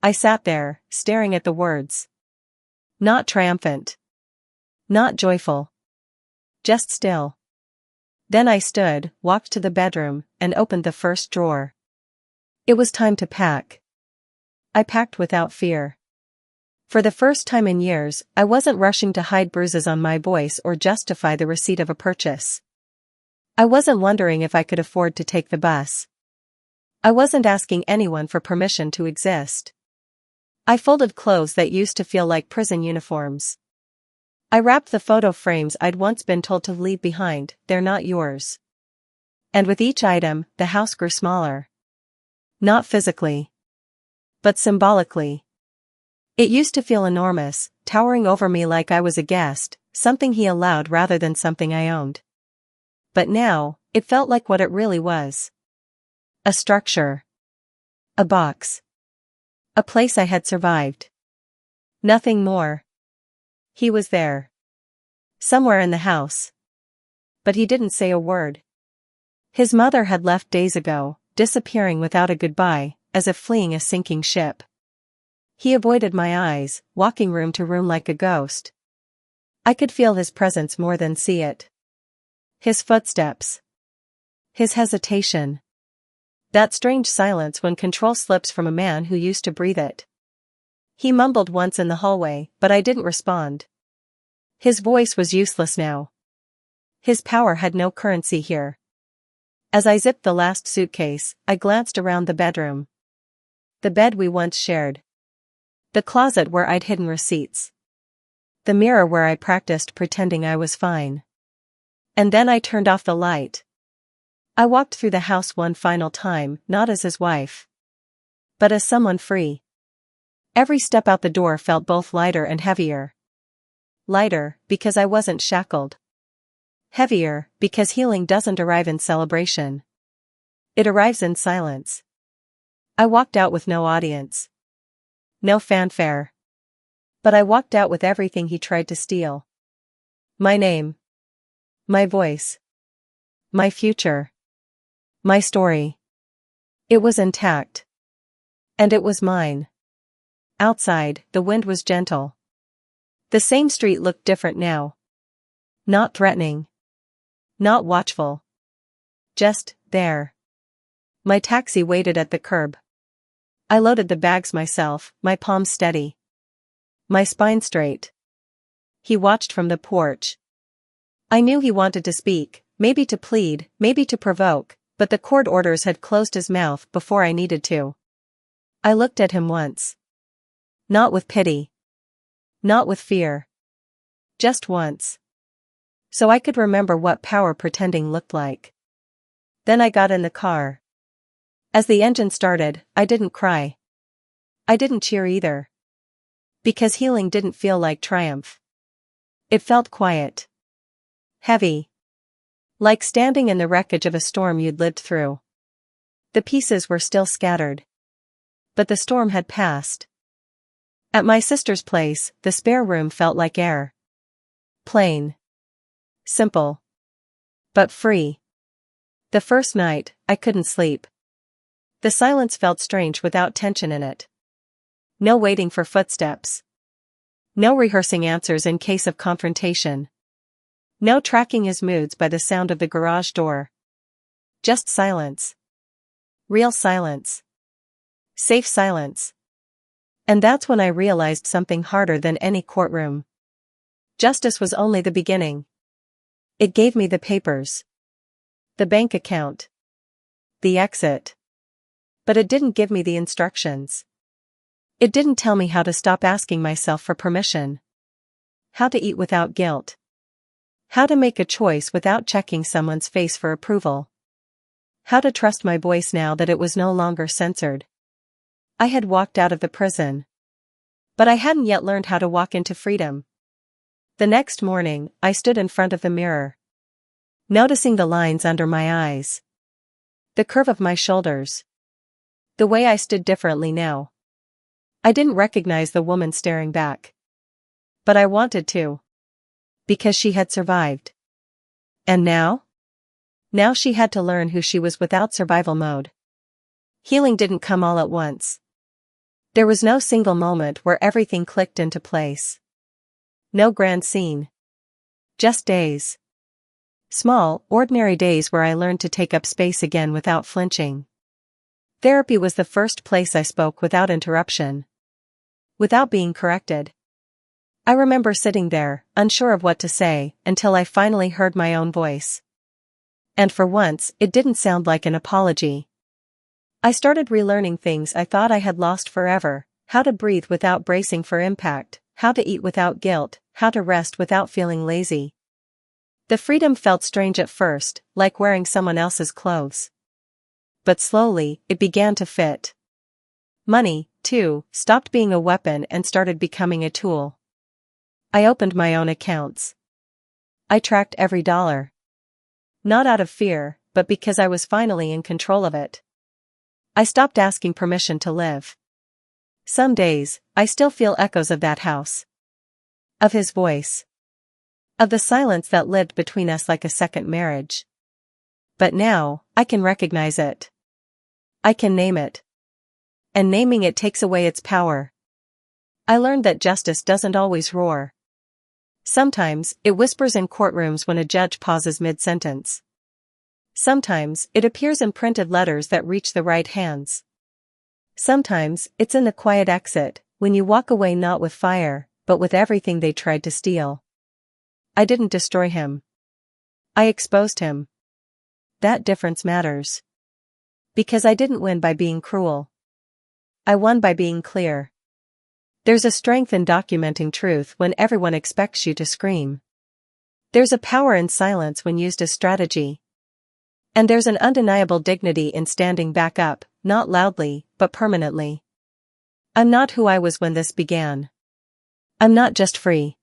I sat there, staring at the words. Not triumphant. Not joyful. Just still. Then I stood, walked to the bedroom, and opened the first drawer. It was time to pack. I packed without fear. For the first time in years, I wasn't rushing to hide bruises on my voice or justify the receipt of a purchase. I wasn't wondering if I could afford to take the bus. I wasn't asking anyone for permission to exist. I folded clothes that used to feel like prison uniforms. I wrapped the photo frames I'd once been told to leave behind, "They're not yours." And with each item, the house grew smaller. Not physically. But symbolically. It used to feel enormous, towering over me like I was a guest, something he allowed rather than something I owned. But now, it felt like what it really was. A structure. A box. A place I had survived. Nothing more. He was there. Somewhere in the house. But he didn't say a word. His mother had left days ago, disappearing without a goodbye, as if fleeing a sinking ship. He avoided my eyes, walking room to room like a ghost. I could feel his presence more than see it. His footsteps. His hesitation. That strange silence when control slips from a man who used to breathe it. He mumbled once in the hallway, but I didn't respond. His voice was useless now. His power had no currency here. As I zipped the last suitcase, I glanced around the bedroom. The bed we once shared. The closet where I'd hidden receipts. The mirror where I practiced pretending I was fine. And then I turned off the light. I walked through the house one final time, not as his wife, but as someone free. Every step out the door felt both lighter and heavier. Lighter, because I wasn't shackled. Heavier, because healing doesn't arrive in celebration. It arrives in silence. I walked out with no audience. No fanfare. But I walked out with everything he tried to steal. My name. My voice. My future. My story. It was intact. And it was mine. Outside, the wind was gentle. The same street looked different now. Not threatening. Not watchful. Just there. My taxi waited at the curb. I loaded the bags myself, my palms steady. My spine straight. He watched from the porch. I knew he wanted to speak, maybe to plead, maybe to provoke, but the court orders had closed his mouth before I needed to. I looked at him once. Not with pity. Not with fear. Just once. So I could remember what power pretending looked like. Then I got in the car. As the engine started, I didn't cry. I didn't cheer either. Because healing didn't feel like triumph. It felt quiet. Heavy. Like standing in the wreckage of a storm you'd lived through. The pieces were still scattered. But the storm had passed. At my sister's place, the spare room felt like air. Plain. Simple. But free. The first night, I couldn't sleep. The silence felt strange without tension in it. No waiting for footsteps. No rehearsing answers in case of confrontation. No tracking his moods by the sound of the garage door. Just silence. Real silence. Safe silence. And that's when I realized something harder than any courtroom. Justice was only the beginning. It gave me the papers. The bank account. The exit. But it didn't give me the instructions. It didn't tell me how to stop asking myself for permission. How to eat without guilt. How to make a choice without checking someone's face for approval. How to trust my voice now that it was no longer censored. I had walked out of the prison. But I hadn't yet learned how to walk into freedom. The next morning, I stood in front of the mirror. Noticing the lines under my eyes. The curve of my shoulders. The way I stood differently now. I didn't recognize the woman staring back. But I wanted to. Because she had survived. And now? Now she had to learn who she was without survival mode. Healing didn't come all at once. There was no single moment where everything clicked into place. No grand scene. Just days. Small, ordinary days where I learned to take up space again without flinching. Therapy was the first place I spoke without interruption. Without being corrected. I remember sitting there, unsure of what to say, until I finally heard my own voice. And for once, it didn't sound like an apology. I started relearning things I thought I had lost forever: how to breathe without bracing for impact, how to eat without guilt, how to rest without feeling lazy. The freedom felt strange at first, like wearing someone else's clothes. But slowly, it began to fit. Money, too, stopped being a weapon and started becoming a tool. I opened my own accounts. I tracked every dollar. Not out of fear, but because I was finally in control of it. I stopped asking permission to live. Some days, I still feel echoes of that house. Of his voice. Of the silence that lived between us like a second marriage. But now, I can recognize it. I can name it. And naming it takes away its power. I learned that justice doesn't always roar. Sometimes, it whispers in courtrooms when a judge pauses mid-sentence. Sometimes, it appears in printed letters that reach the right hands. Sometimes, it's in the quiet exit, when you walk away not with fire, but with everything they tried to steal. I didn't destroy him. I exposed him. That difference matters. Because I didn't win by being cruel. I won by being clear. There's a strength in documenting truth when everyone expects you to scream. There's a power in silence when used as strategy. And there's an undeniable dignity in standing back up, not loudly, but permanently. I'm not who I was when this began. I'm not just free.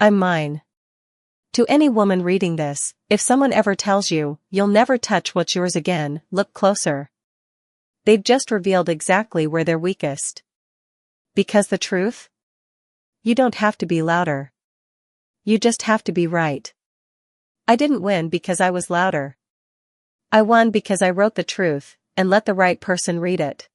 I'm mine. To any woman reading this, if someone ever tells you, you'll never touch what's yours again, look closer. They've just revealed exactly where they're weakest. Because the truth? You don't have to be louder. You just have to be right. I didn't win because I was louder. I won because I wrote the truth, and let the right person read it.